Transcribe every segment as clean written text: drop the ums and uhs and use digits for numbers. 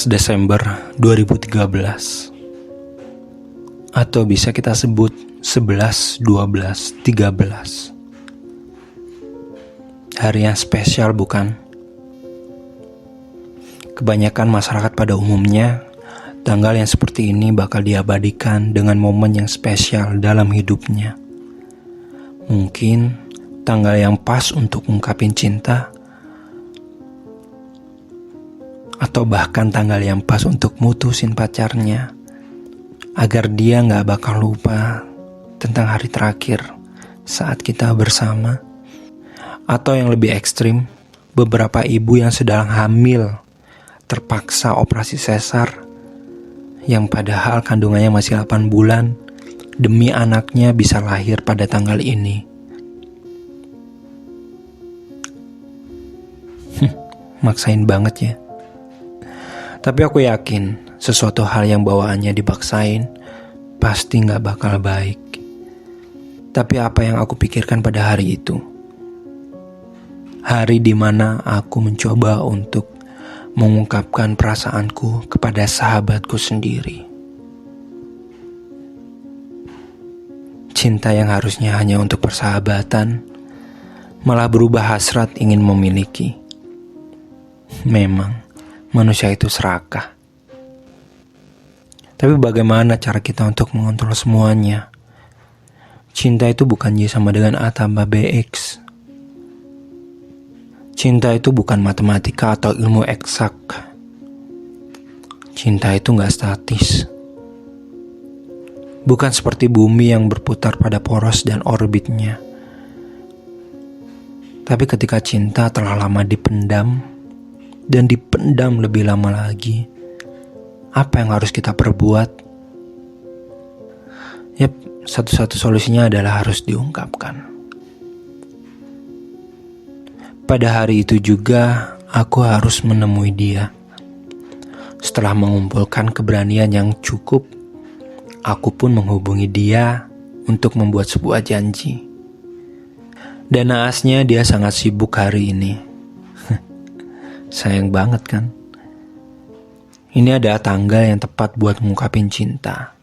Desember 2013, atau bisa kita sebut 11, 12, 13. Hari yang spesial, bukan? Kebanyakan masyarakat pada umumnya, tanggal yang seperti ini bakal diabadikan dengan momen yang spesial dalam hidupnya. Mungkin tanggal yang pas untuk ungkapin cinta, atau bahkan tanggal yang pas untuk mutusin pacarnya, agar dia gak bakal lupa tentang hari terakhir saat kita bersama. Atau yang lebih ekstrim, beberapa ibu yang sedang hamil terpaksa operasi sesar, yang padahal kandungannya masih 8 bulan, demi anaknya bisa lahir pada tanggal ini. Maksain banget ya. Tapi aku yakin sesuatu hal yang bawaannya dipaksain pasti gak bakal baik. Tapi apa yang aku pikirkan pada hari itu? Hari dimana aku mencoba untuk mengungkapkan perasaanku kepada sahabatku sendiri. Cinta yang harusnya hanya untuk persahabatan malah berubah hasrat ingin memiliki. Memang manusia itu serakah. Tapi bagaimana cara kita untuk mengontrol semuanya? Cinta itu bukan Y sama dengan A tambah BX. Cinta itu bukan matematika atau ilmu eksak. Cinta itu gak statis. Bukan seperti bumi yang berputar pada poros dan orbitnya. Tapi ketika cinta telah lama dipendam, dan dipendam lebih lama lagi, apa yang harus kita perbuat? Yap, satu-satu solusinya adalah harus diungkapkan. Pada hari itu juga, aku harus menemui dia. Setelah mengumpulkan keberanian yang cukup, aku pun menghubungi dia untuk membuat sebuah janji. Dan naasnya dia sangat sibuk hari ini. Sayang banget kan? Ini ada tanggal yang tepat buat ngungkapin cinta.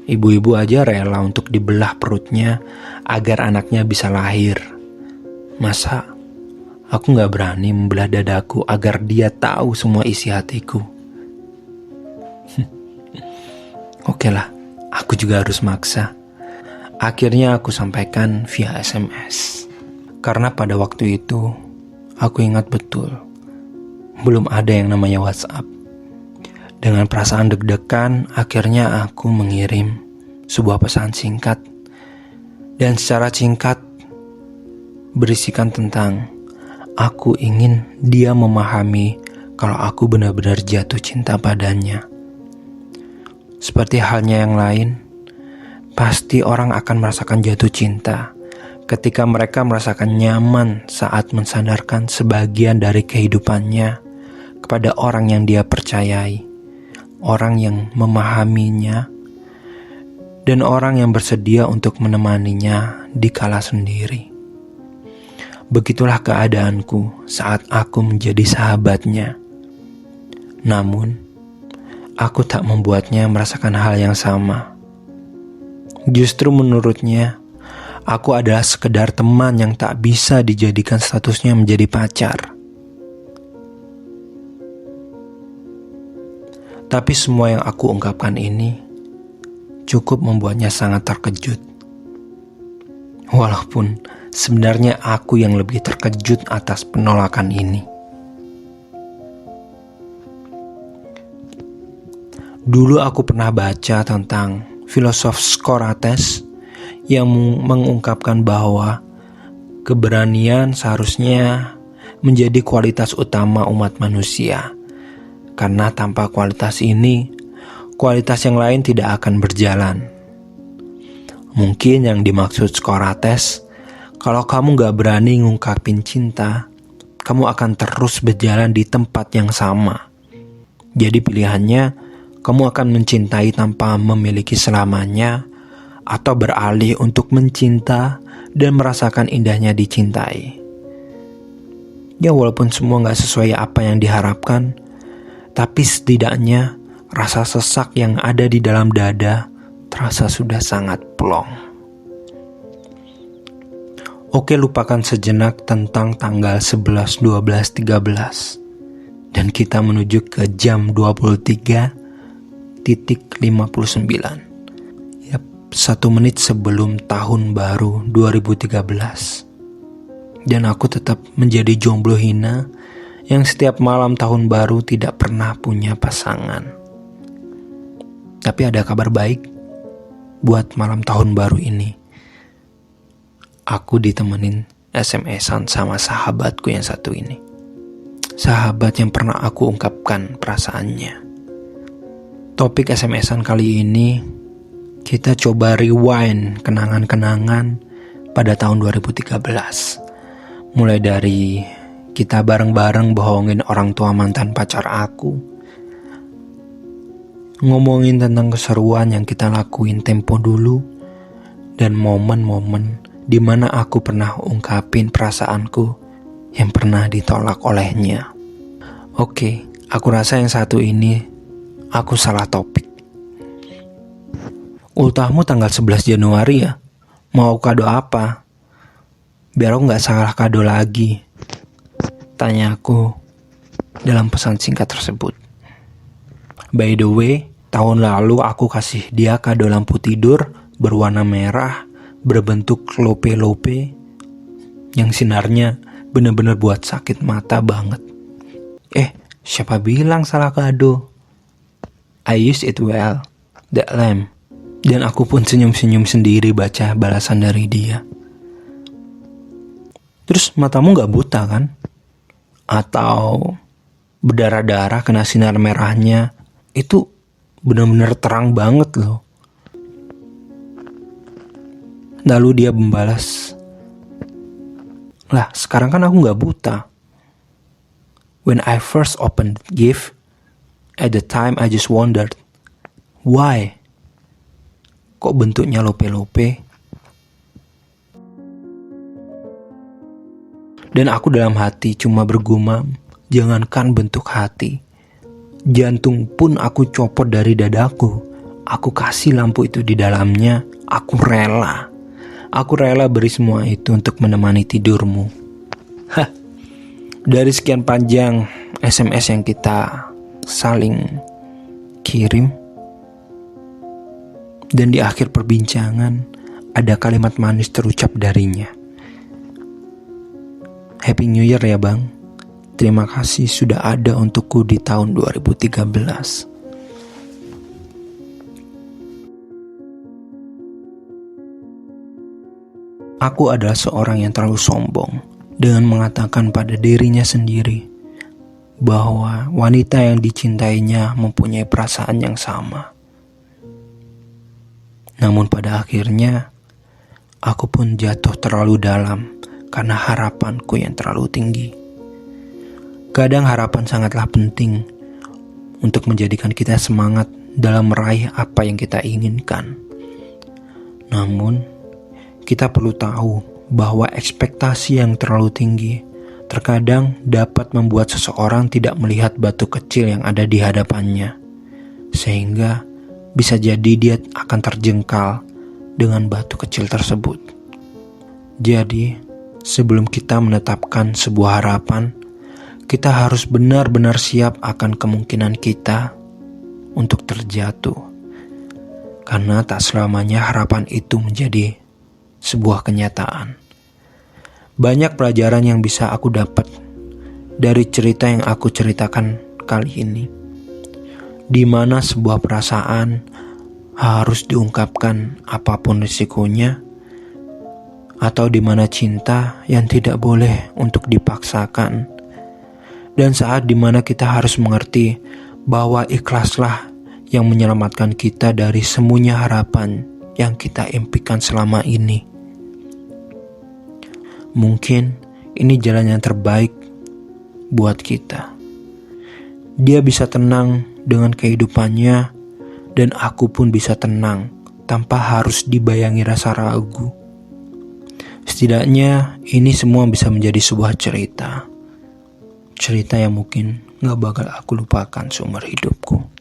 Ibu-ibu aja rela untuk dibelah perutnya agar anaknya bisa lahir. Masa aku gak berani membelah dadaku agar dia tahu semua isi hatiku? Oke lah, aku juga harus maksa. Akhirnya aku sampaikan via SMS. Karena pada waktu itu aku ingat betul, belum ada yang namanya WhatsApp. Dengan perasaan deg-degan, akhirnya aku mengirim sebuah pesan singkat. Dan secara singkat, berisikan tentang aku ingin dia memahami kalau aku benar-benar jatuh cinta padanya. Seperti halnya yang lain, pasti orang akan merasakan jatuh cinta ketika mereka merasakan nyaman saat mensandarkan sebagian dari kehidupannya kepada orang yang dia percayai, orang yang memahaminya, dan orang yang bersedia untuk menemaninya di kala sendiri. Begitulah keadaanku saat aku menjadi sahabatnya. Namun, aku tak membuatnya merasakan hal yang sama. Justru menurutnya, aku adalah sekedar teman yang tak bisa dijadikan statusnya menjadi pacar. Tapi semua yang aku ungkapkan ini cukup membuatnya sangat terkejut. Walaupun sebenarnya aku yang lebih terkejut atas penolakan ini. Dulu aku pernah baca tentang filosof Socrates yang mengungkapkan bahwa keberanian seharusnya menjadi kualitas utama umat manusia. Karena tanpa kualitas ini, kualitas yang lain tidak akan berjalan. Mungkin yang dimaksud Socrates, kalau kamu gak berani ngungkapin cinta, kamu akan terus berjalan di tempat yang sama. Jadi pilihannya, kamu akan mencintai tanpa memiliki selamanya, atau beralih untuk mencinta dan merasakan indahnya dicintai. Ya walaupun semua gak sesuai apa yang diharapkan, tapi setidaknya rasa sesak yang ada di dalam dada terasa sudah sangat plong. Oke, lupakan sejenak tentang tanggal 11, 12, 13. Dan kita menuju ke jam 23.59. Yap, 1 menit sebelum tahun baru 2013. Dan aku tetap menjadi jomblo hina yang setiap malam tahun baru tidak pernah punya pasangan. Tapi ada kabar baik buat malam tahun baru ini. Aku ditemenin SMS-an sama sahabatku yang satu ini. Sahabat yang pernah aku ungkapkan perasaannya. Topik SMS-an kali ini, kita coba rewind kenangan-kenangan pada tahun 2013. Mulai dari kita bareng-bareng bohongin orang tua mantan pacar aku, ngomongin tentang keseruan yang kita lakuin tempo dulu, dan momen-momen di mana aku pernah ungkapin perasaanku yang pernah ditolak olehnya. Oke, aku rasa yang satu ini aku salah topik. Ultahmu tanggal 11 Januari ya? Mau kado apa? Biar aku gak salah kado lagi, tanya aku dalam pesan singkat tersebut. By the way, tahun lalu aku kasih dia kado lampu tidur berwarna merah berbentuk lope-lope yang sinarnya bener-bener buat sakit mata banget. Siapa bilang salah kado? I use it well, that lamp. Dan aku pun senyum-senyum sendiri baca balasan dari dia. Terus matamu gak buta kan? Atau berdarah-darah kena sinar merahnya? Itu bener-bener terang banget loh. Lalu dia membalas, lah sekarang kan aku gak buta. When I first opened the gift, at the time I just wondered, why? Kok bentuknya lope-lope? Dan aku dalam hati cuma bergumam, jangankan bentuk hati, jantung pun aku copot dari dadaku. Aku kasih lampu itu di dalamnya, aku rela. Aku rela beri semua itu untuk menemani tidurmu. Dari sekian panjang SMS yang kita saling kirim, dan di akhir perbincangan ada kalimat manis terucap darinya. Happy New Year ya bang. Terima kasih sudah ada untukku di tahun 2013. Aku adalah seorang yang terlalu sombong dengan mengatakan pada dirinya sendiri bahwa wanita yang dicintainya mempunyai perasaan yang sama. Namun pada akhirnya, aku pun jatuh terlalu dalam karena harapanku yang terlalu tinggi. Kadang harapan sangatlah penting untuk menjadikan kita semangat dalam meraih apa yang kita inginkan. Namun, kita perlu tahu bahwa ekspektasi yang terlalu tinggi terkadang dapat membuat seseorang tidak melihat batu kecil yang ada di hadapannya, sehingga bisa jadi dia akan terjengkal dengan batu kecil tersebut. Jadi, sebelum kita menetapkan sebuah harapan, kita harus benar-benar siap akan kemungkinan kita untuk terjatuh. Karena tak selamanya harapan itu menjadi sebuah kenyataan. Banyak pelajaran yang bisa aku dapat dari cerita yang aku ceritakan kali ini, di mana sebuah perasaan harus diungkapkan apapun risikonya, atau di mana cinta yang tidak boleh untuk dipaksakan, dan saat di mana kita harus mengerti bahwa ikhlaslah yang menyelamatkan kita dari semuanya harapan yang kita impikan selama ini. Mungkin ini jalan yang terbaik buat kita. Dia bisa tenang dengan kehidupannya, dan aku pun bisa tenang tanpa harus dibayangi rasa ragu. Setidaknya ini semua bisa menjadi sebuah cerita yang mungkin gak bakal aku lupakan seumur hidupku.